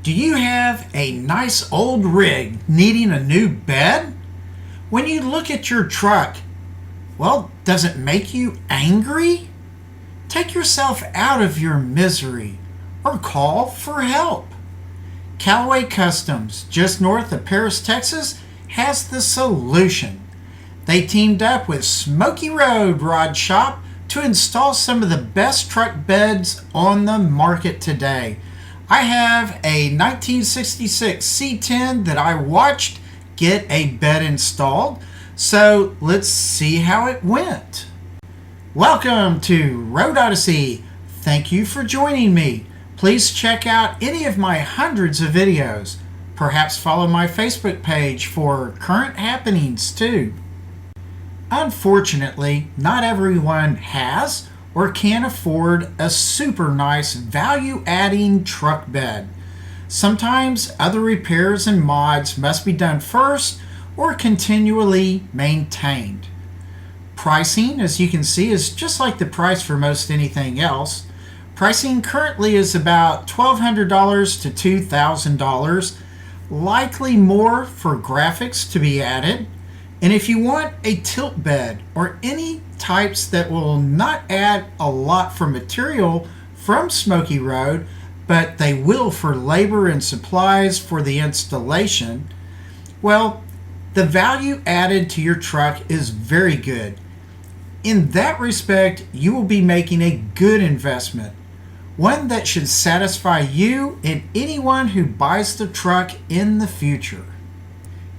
Do you have a nice old rig needing a new bed? When you look at your truck, well, does it make you angry? Take yourself out of your misery or call for help. Callaway Customs, just north of Paris, Texas, has the solution. They teamed up with Smokey Road Rod Shop to install some of the best truck beds on the market today. I have a 1966 C10 that I watched get a bed installed, so let's see how it went. Welcome to Road Odyssey. Thank you for joining me. Please check out any of my hundreds of videos. Perhaps follow my Facebook page for current happenings too. Unfortunately, not everyone has or can afford a super nice value-adding truck bed. Sometimes other repairs and mods must be done first or continually maintained. Pricing, as you can see, is just like the price for most anything else. Pricing currently is about $1,200 to $2,000, likely more for graphics to be added. And if you want a tilt bed or any types that will not add a lot for material from Smokey Road, but they will for labor and supplies for the installation, well, the value added to your truck is very good. In that respect, you will be making a good investment, one that should satisfy you and anyone who buys the truck in the future.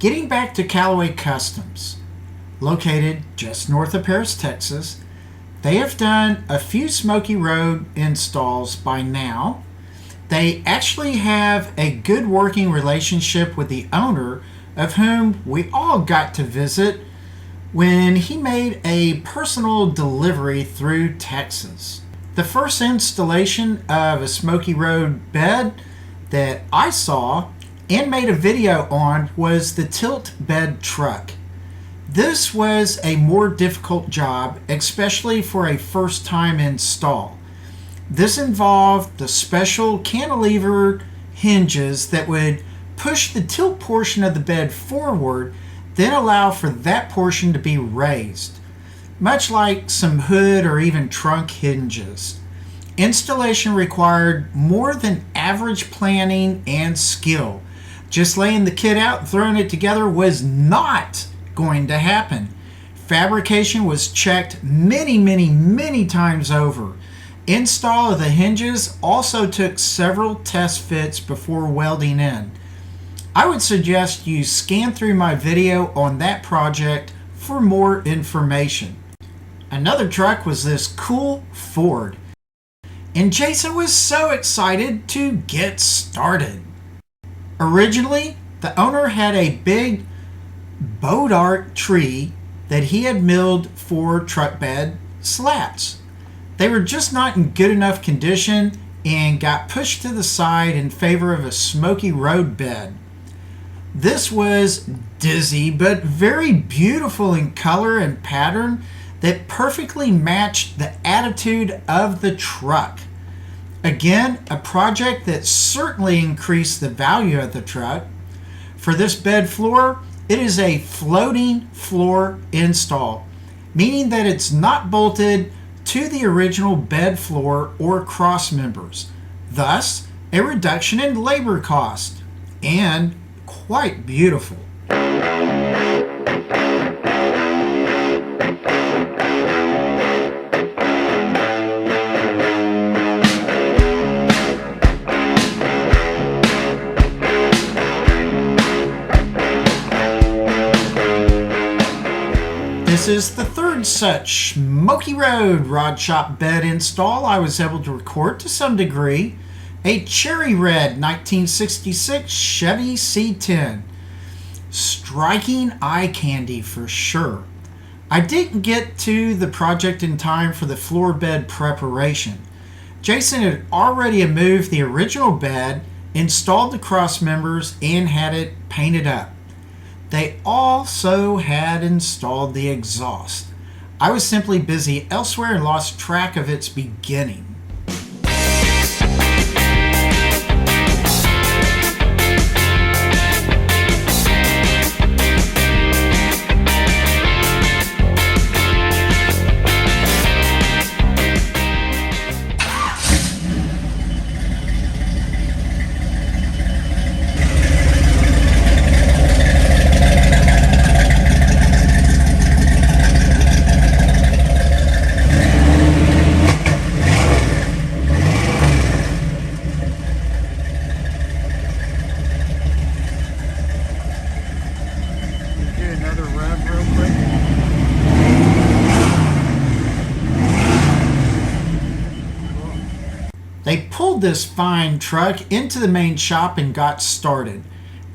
Getting back to Callaway Customs, located just north of Paris, Texas, they have done a few Smokey Road installs by now. They actually have a good working relationship with the owner, of whom we all got to visit when he made a personal delivery through Texas. The first installation of a Smokey Road bed that I saw and made a video on was the tilt bed truck. This was a more difficult job, especially for a first time install. This involved the special cantilever hinges that would push the tilt portion of the bed forward, then allow for that portion to be raised, much like some hood or even trunk hinges. Installation required more than average planning and skill. Just laying the kit out and throwing it together was not going to happen. Fabrication was checked many times over. Install of the hinges also took several test fits before welding in. I would suggest you scan through my video on that project for more information. Another truck was this cool Ford, and Jason was so excited to get started. Originally, the owner had a big bodark tree that he had milled for truck bed slats. They were just not in good enough condition and got pushed to the side in favor of a Smokey Road bed. This was dizzy but very beautiful in color and pattern that perfectly matched the attitude of the truck. Again, a project that certainly increased the value of the truck. For this bed floor, it is a floating floor install, meaning that it's not bolted to the original bed floor or cross members, thus a reduction in labor cost, and quite beautiful. This is the third such Smokey Road Rod Shop bed install I was able to record to some degree. A cherry red 1966 Chevy C10. Striking eye candy for sure. I didn't get to the project in time for the floor bed preparation. Jason had already moved the original bed, installed the cross members, and had it painted up. They also had installed the exhaust. I was simply busy elsewhere and lost track of its beginning. pulled this fine truck into the main shop and got started.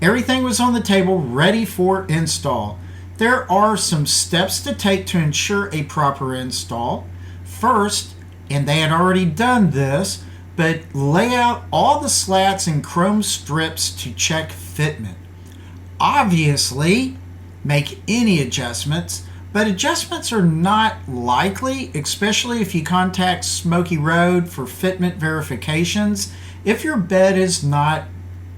Everything was on the table ready for install. There are some steps to take to ensure a proper install. First, and they had already done this, but lay out all the slats and chrome strips to check fitment. Obviously, make any adjustments, but adjustments are not likely, especially if you contact Smokey Road for fitment verifications if your bed is not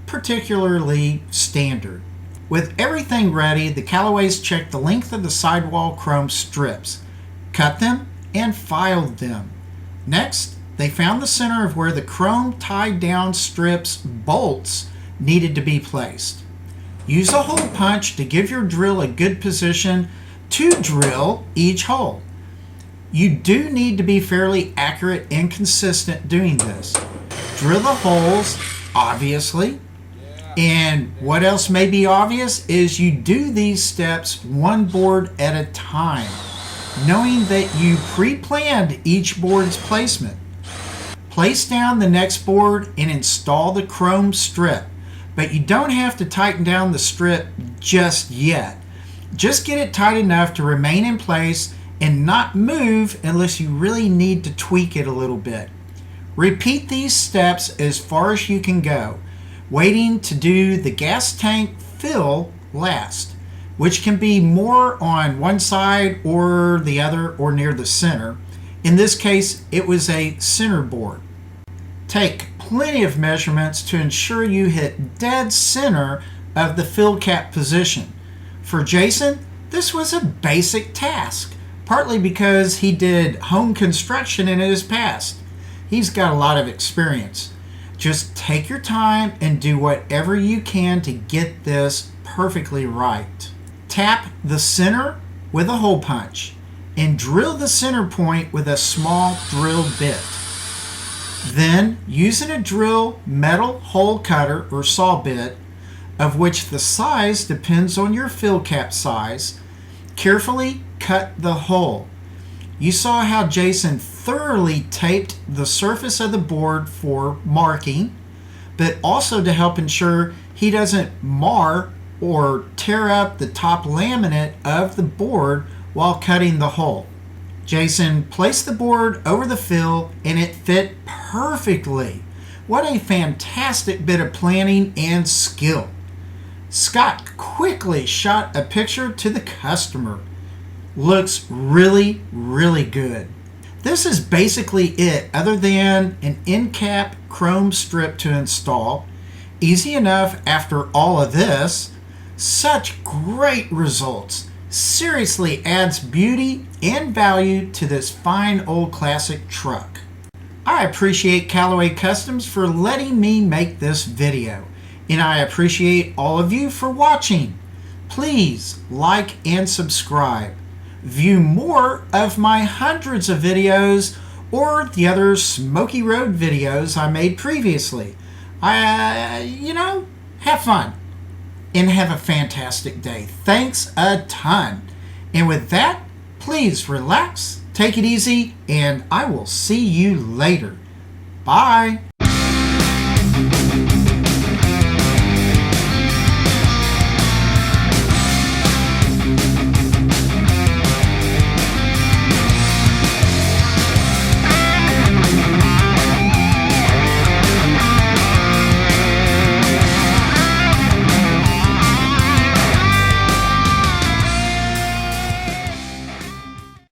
particularly standard. With everything ready, the Callaways checked the length of the sidewall chrome strips, cut them, and filed them. Next, they found the center of where the chrome tied down strips bolts needed to be placed. Use a hole punch to give your drill a good position to drill each hole. You do need to be fairly accurate and consistent doing this. Drill the holes, obviously, and what else may be obvious is you do these steps one board at a time, knowing that you pre-planned each board's placement. Place down the next board and install the chrome strip, but you don't have to tighten down the strip just yet. Just get it tight enough to remain in place and not move unless you really need to tweak it a little bit. Repeat these steps as far as you can go, waiting to do the gas tank fill last, which can be more on one side or the other or near the center. In this case, it was a center board. Take plenty of measurements to ensure you hit dead center of the fill cap position. For Jason, this was a basic task, partly because he did home construction in his past. He's got a lot of experience. Just take your time and do whatever you can to get this perfectly right. Tap the center with a hole punch and drill the center point with a small drill bit. Then, using a drill metal hole cutter or saw bit, of which the size depends on your fill cap size, carefully cut the hole. You saw how Jason thoroughly taped the surface of the board for marking, but also to help ensure he doesn't mar or tear up the top laminate of the board while cutting the hole. Jason placed the board over the fill and it fit perfectly. What a fantastic bit of planning and skill. Scott quickly shot a picture to the customer. Looks really, really good. This is basically it, other than an end cap chrome strip to install. Easy enough after all of this. Such great results. Seriously adds beauty and value to this fine old classic truck. I appreciate Callaway Customs for letting me make this video, and I appreciate all of you for watching. Please like and subscribe. View more of my hundreds of videos or the other Smokey Road videos I made previously. Have fun and have a fantastic day. Thanks a ton. And with that, please relax, take it easy, and I will see you later. Bye.